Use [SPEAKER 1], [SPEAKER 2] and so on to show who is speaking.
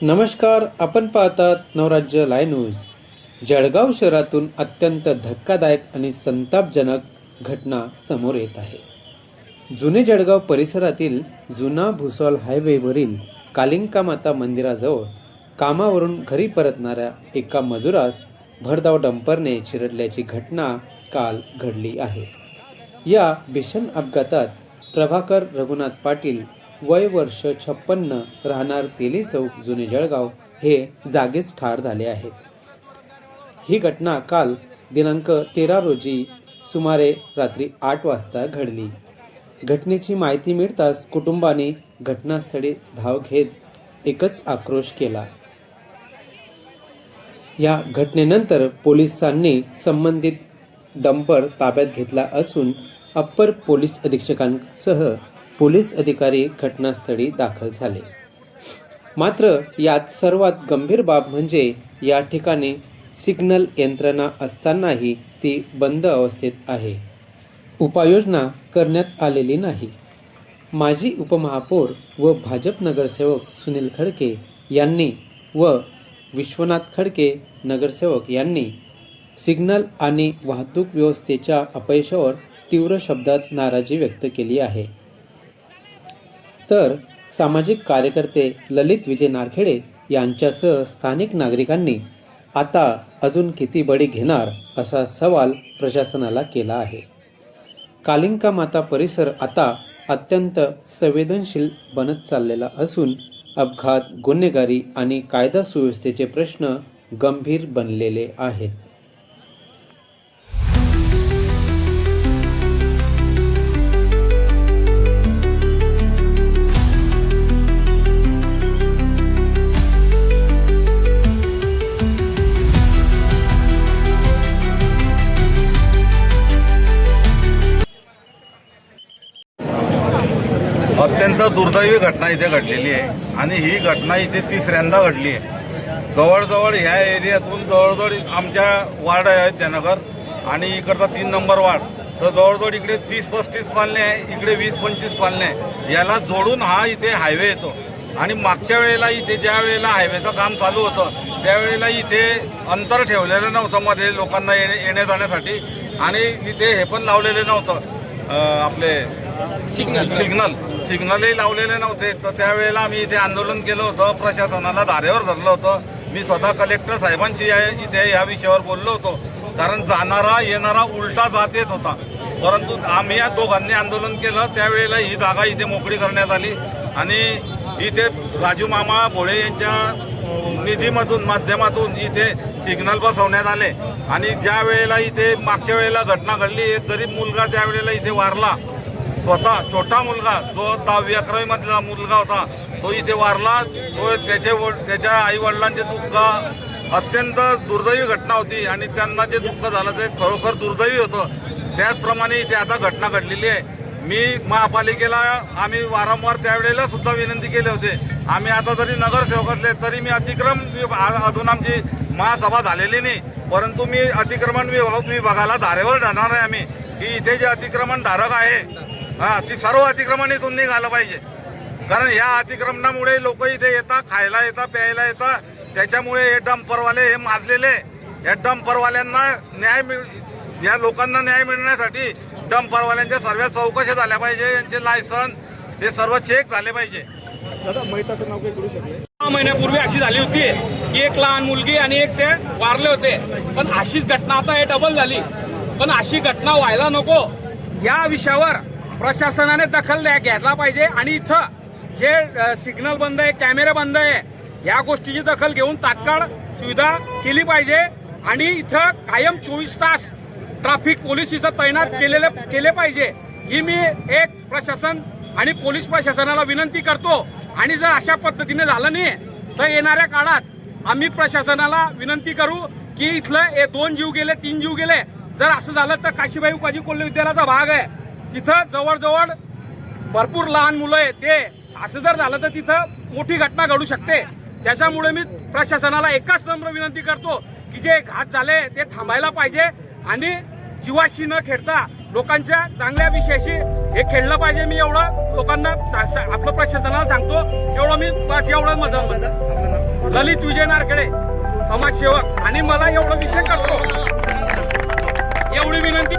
[SPEAKER 1] नमस्कार, आपण पाहतात नवराज्य लाईव्ह न्यूज। जळगाव शहरातून अत्यंत धक्कादायक आणि संतापजनक घटना समोर येत आहे। जुने जळगाव परिसरातील जुना भुसावळ हायवेवरील कालिंका माता मंदिराजवळ कामावरून घरी परतणाऱ्या एका मजुरास भरधाव डंपरने चिरडल्याची घटना काल घडली आहे। या भीषण अपघातात प्रभाकर रघुनाथ पाटील वय वर्ष 56 राहणार तेली चौक जुने जळगाव हे जागीच ठार झाले आहेत। ही घटना काल दिनांक 13 रोजी सुमारे रात्री 8 वाजता घडली। घटनेची माहिती मिळताच कुटुंबाने घटनास्थळी धाव घेत एकच आक्रोश केला। या घटनेनंतर पोलिसांनी संबंधित डंपर ताब्यात घेतला असून अप्पर पोलीस अधीक्षकांसह पोलीस अधिकारी घटनास्थळी दाखल झाले। मात्र यात सर्वात गंभीर बाब म्हणजे या ठिकाणी सिग्नल यंत्रणा असतानाही ती बंद अवस्थेत आहे। उपाययोजना करण्यात आलेली नाही। माजी उपमहापौर व भाजप नगरसेवक सुनील खडके यांनी व विश्वनाथ खडके नगरसेवक यांनी सिग्नल आणि वाहतूक व्यवस्थेच्या अपयशावर तीव्र शब्दात नाराजी व्यक्त केली आहे। तर सामाजिक कार्यकर्ते ललित विजय नारखेडे यांच्यासह स्थानिक नागरिकांनी आता अजून किती बळी घेणार असा सवाल प्रशासनाला केला आहे। कालिंका माता परिसर आता अत्यंत संवेदनशील बनत चाललेला असून अपघात, गुन्हेगारी आणि कायदा सुव्यवस्थेचे प्रश्न गंभीर बनलेले आहेत।
[SPEAKER 2] अत्यंत दुर्दैवी घटना इथे घडलेली आहे आणि ही घटना इथे तिसऱ्यांदा घडली आहे। जवळजवळ ह्या एरियातून जवळजवळ आमच्या वार्ड आहे जयनगर आणि इकडचा 3 नंबर वार्ड, तर जवळजवळ इकडे 30-35 कॉलनी आहे, इकडे 20-25 कॉलनी आहे। याला जोडून हा इथे हायवे येतो आणि मागच्या वेळेला इथे ज्या वेळेला हायवेचं काम चालू होतं त्यावेळेला इथे अंतर ठेवलेलं नव्हतं मध्ये लोकांना येण्या जाण्यासाठी आणि इथे हे पण लावलेले नव्हतं आपले सिग्नलही लावलेले नव्हते। तर त्यावेळेला आम्ही इथे आंदोलन केलं होतं, प्रशासनाला धारेवर धरलं होतं। मी स्वतः कलेक्टर साहेबांशी इथे या विषयावर बोललो होतो, कारण जाणारा येणारा उलटा जात येत होता। परंतु आम्ही या दोघांनी आंदोलन केलं, त्यावेळेला ही जागा इथे मोकळी करण्यात आली आणि इथे राजू मामा भोळे यांच्या निधीमधून माध्यमातून इथे सिग्नल बसवण्यात आले। आणि ज्या वेळेला इथे मागच्या वेळेला घटना घडली, एक गरीब मुलगा त्यावेळेला इथे वारला, स्वतः छोटा मुलगा जो 10वी-11वी मधला मुलगा होता तो इथे वारला। तो त्याच्या आई वडिलांचे दुःख अत्यंत दुर्दैवी घटना होती आणि त्यांना जे दुःख झालं ते खरोखर दुर्दैवी होतं। त्याचप्रमाणे इथे आता घटना घडलेली आहे। मी महापालिकेला आम्ही वारंवार त्यावेळेला सुद्धा विनंती केले होते। आम्ही आता जरी नगरसेवक असले तरी मी अतिक्रम अजून आमची महासभा झालेली नाही, परंतु मी अतिक्रमण विभागाला धारेवर जाणार आहे आम्ही की इथे जे अतिक्रमण धारक आहे ती सर्व अतिक्रमण इथून निघालं पाहिजे। कारण या अतिक्रमणामुळे लोक इथे येतात, खायला येतात, प्यायला येतात, त्याच्यामुळे हे डंपरवाले हे माजलेले। या डंपरवाल्यांना या लोकांना न्याय मिळण्यासाठी डंपरवाल्यांच्या सर्व चौकशा झाल्या पाहिजे, यांचे लायसन हे सर्व चेक झाले पाहिजे।
[SPEAKER 3] दादा मैताचं नाव काही करू शकले?
[SPEAKER 4] 6 महिन्यापूर्वी अशी झाली होती की एक लहान मुलगी आणि एक ते वारले होते, पण अशीच घटना आता हे डबल झाली। पण अशी घटना व्हायला नको, या विषयावर प्रशासनाने दखल घ्यायला पाहिजे आणि इथं जे सिग्नल बंद आहे, कॅमेरे बंद आहे, या गोष्टीची दखल घेऊन तात्काळ सुविधा केली पाहिजे आणि इथं कायम 24 तास ट्रॅफिक पोलीस इथं तैनात केले पाहिजे। ही मी एक प्रशासन आणि पोलीस प्रशासनाला विनंती करतो। आणि जर अशा पद्धतीने झालं नाही तर येणाऱ्या काळात आम्ही प्रशासनाला विनंती करू की इथलं 2 जीव गेले, 3 जीव गेले, जर असं झालं तर काशीबाई उकाजी कोल्हे विद्यालयाचा भाग आहे, तिथं जवळजवळ भरपूर लहान मुलं आहे, ते असं जर झालं तर तिथं मोठी घटना घडू शकते। त्याच्यामुळे मी प्रशासनाला एकच नम्र विनंती करतो की जे घात झाले ते थांबायला पाहिजे आणि जीवाशी न खेळता लोकांच्या चांगल्या विषयाशी हे खेळलं पाहिजे। मी एवढं लोकांना आपलं प्रशासनाला सांगतो, एवढं मी बस एवढं मदत ललित विजय नारखेडे समाजसेवक, आणि मला एवढा विषय करतो, एवढी विनंती